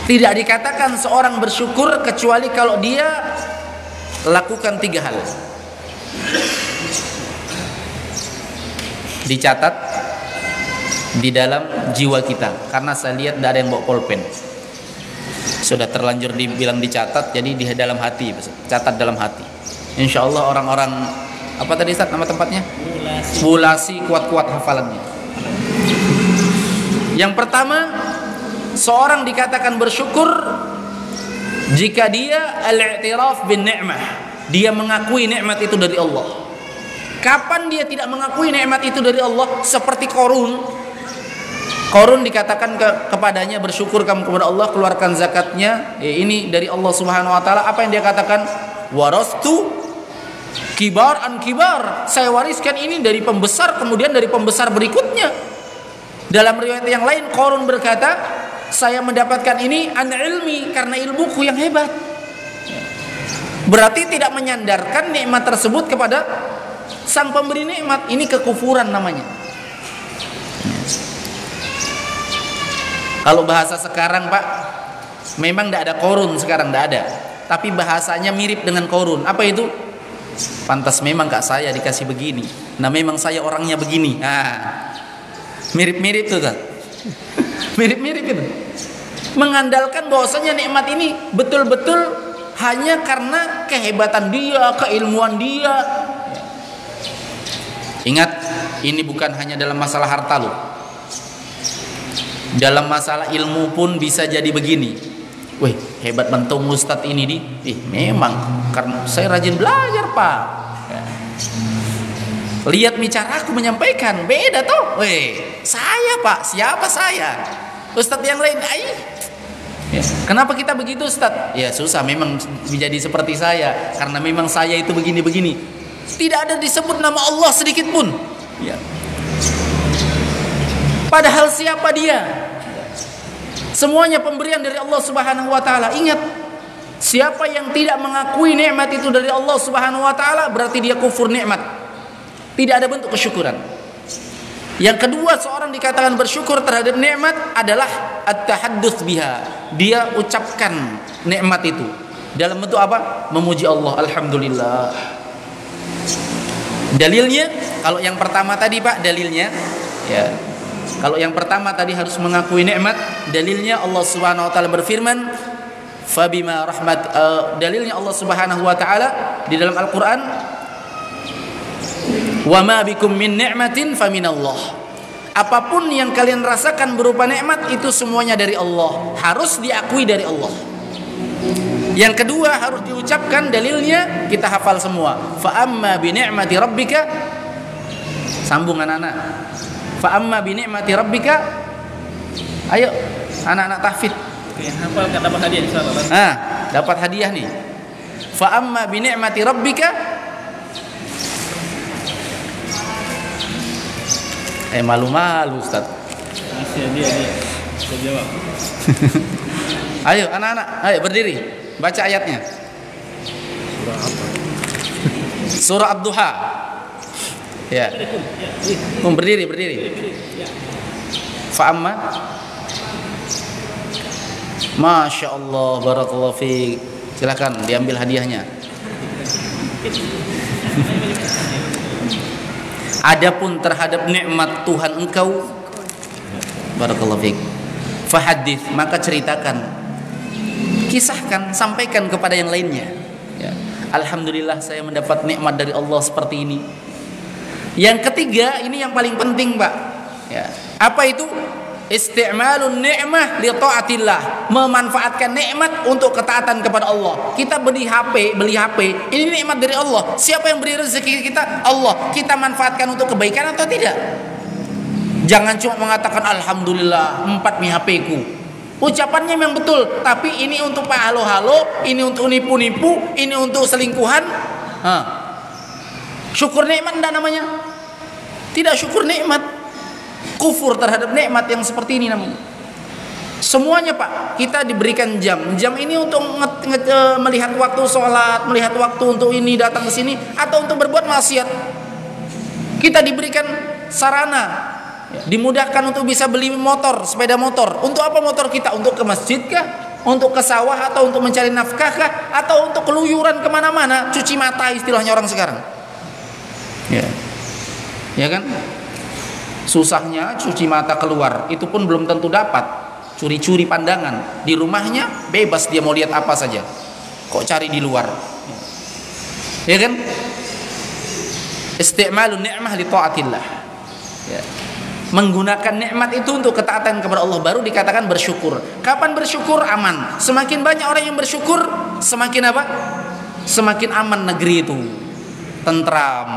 Tidak dikatakan seorang bersyukur kecuali kalau dia lakukan 3 hal. Dicatat di dalam jiwa kita, karena saya lihat tidak ada yang bawa pulpen. Sudah terlanjur dibilang dicatat, jadi di dalam hati, catat dalam hati. Insya Allah orang-orang apa tadi Ustaz nama tempatnya? Bulasi kuat-kuat hafalannya. Yang pertama, seorang dikatakan bersyukur jika dia al-i'tiraf bin ni'mah, dia mengakui nikmat itu dari Allah. Kapan dia tidak mengakui nikmat itu dari Allah? Seperti Qarun. Qarun dikatakan kepadanya, bersyukur kamu kepada Allah, keluarkan zakatnya. Ini dari Allah Subhanahu wa taala. Apa yang dia katakan? Warastu kibar an kibar. Saya wariskan ini dari pembesar, kemudian dari pembesar berikutnya. Dalam riwayat yang lain Qarun berkata, saya mendapatkan ini an ilmi, karena ilmuku yang hebat. Berarti tidak menyandarkan nikmat tersebut kepada sang pemberi nikmat. Ini kekufuran namanya. Kalau bahasa sekarang Pak, memang tidak ada Qarun sekarang, tidak ada. Tapi bahasanya mirip dengan Qarun. Apa itu? Pantas memang kak saya dikasih begini. Nah memang saya orangnya begini. Nah, mirip-mirip tuh kan? Mirip-mirip itu. Mengandalkan bahwasanya nikmat ini betul-betul hanya karena kehebatan dia, keilmuan dia. Ingat, ini bukan hanya dalam masalah harta loh. Dalam masalah ilmu pun bisa jadi begini. Wih, hebat bentung Ustadz ini di. Memang karena saya rajin belajar Pak. Ya. Lihat bicara aku menyampaikan beda toh. Wih, saya Pak, siapa saya? Ustadz yang lain, ya. Kenapa kita begitu Ustadz? Ya susah memang menjadi seperti saya, karena memang saya itu begini-begini. Tidak ada disebut nama Allah sedikit pun. Ya. Padahal siapa dia? Semuanya pemberian dari Allah Subhanahu wa taala. Ingat, siapa yang tidak mengakui nikmat itu dari Allah Subhanahu wa taala, berarti dia kufur nikmat. Tidak ada bentuk kesyukuran. Yang kedua, seorang dikatakan bersyukur terhadap nikmat adalah at-tahadduts biha. Dia ucapkan nikmat itu dalam bentuk apa? Memuji Allah, alhamdulillah. Dalilnya, kalau yang pertama tadi Pak, dalilnya ya. Kalau yang pertama tadi harus mengakui nikmat, dalilnya Allah Subhanahu wa taala berfirman, "Fabima rahmat", dalilnya Allah Subhanahu wa taala di dalam Al-Qur'an, "Wa ma bikum min ni'matin faminallah." Apapun yang kalian rasakan berupa nikmat itu semuanya dari Allah, harus diakui dari Allah. Yang kedua harus diucapkan, dalilnya kita hafal semua. Fa amma bi ni'mati rabbika, sambung anak-anak. Fa amma bi ni'mati rabbika, ayo anak-anak tahfidz. Oke, hafal kan dapat hadiah insyaallah. Nah, dapat hadiah nih. Fa amma bi ni'mati rabbika, malu-malu Ustaz. Masih hadiah dia. Saya jawab. Ayo anak-anak, ayo berdiri. Baca ayatnya. Surah Ad-Duha. Ya. Berdiri. Fa'amma. Masya Allah, barakallahu fiik. Silakan diambil hadiahnya. Adapun terhadap nikmat Tuhan engkau, barakallahu fiik, fahadits, maka ceritakan, kisahkan, sampaikan kepada yang lainnya. Ya. Alhamdulillah saya mendapat nikmat dari Allah seperti ini. Yang ketiga, ini yang paling penting Pak. Ya. Apa itu? Isti'malun ni'mah li ta'atillah, memanfaatkan nikmat untuk ketaatan kepada Allah. Kita beli HP, ini nikmat dari Allah. Siapa yang beri rezeki kita? Allah. Kita manfaatkan untuk kebaikan atau tidak? Jangan cuma mengatakan alhamdulillah 4 mi HP ku. Ucapannya memang betul, tapi ini untuk pak halo-halo, ini untuk nipu-nipu, ini untuk selingkuhan. Syukur nikmat enggak namanya? Tidak syukur nikmat. Kufur terhadap nikmat yang seperti ini namanya. Semuanya Pak, kita diberikan jam. Jam ini untuk melihat waktu sholat, melihat waktu untuk ini datang ke sini, atau untuk berbuat maksiat. Kita diberikan sarana, dimudahkan untuk bisa beli motor, sepeda motor. Untuk apa motor kita? Untuk ke masjid kah? Untuk ke sawah atau untuk mencari nafkah kah? Atau untuk keluyuran kemana-mana? Cuci mata istilahnya orang sekarang. Ya kan? Susahnya cuci mata keluar, itu pun belum tentu dapat. Curi-curi pandangan. Di rumahnya bebas dia mau lihat apa saja. Kok cari di luar? Ya kan? Isti'malun ni'mah li ta'atillah. Ya. Menggunakan nikmat itu untuk ketaatan kepada Allah, baru dikatakan bersyukur. Kapan bersyukur? Aman. Semakin banyak orang yang bersyukur, semakin apa? Semakin aman negeri itu, tentram.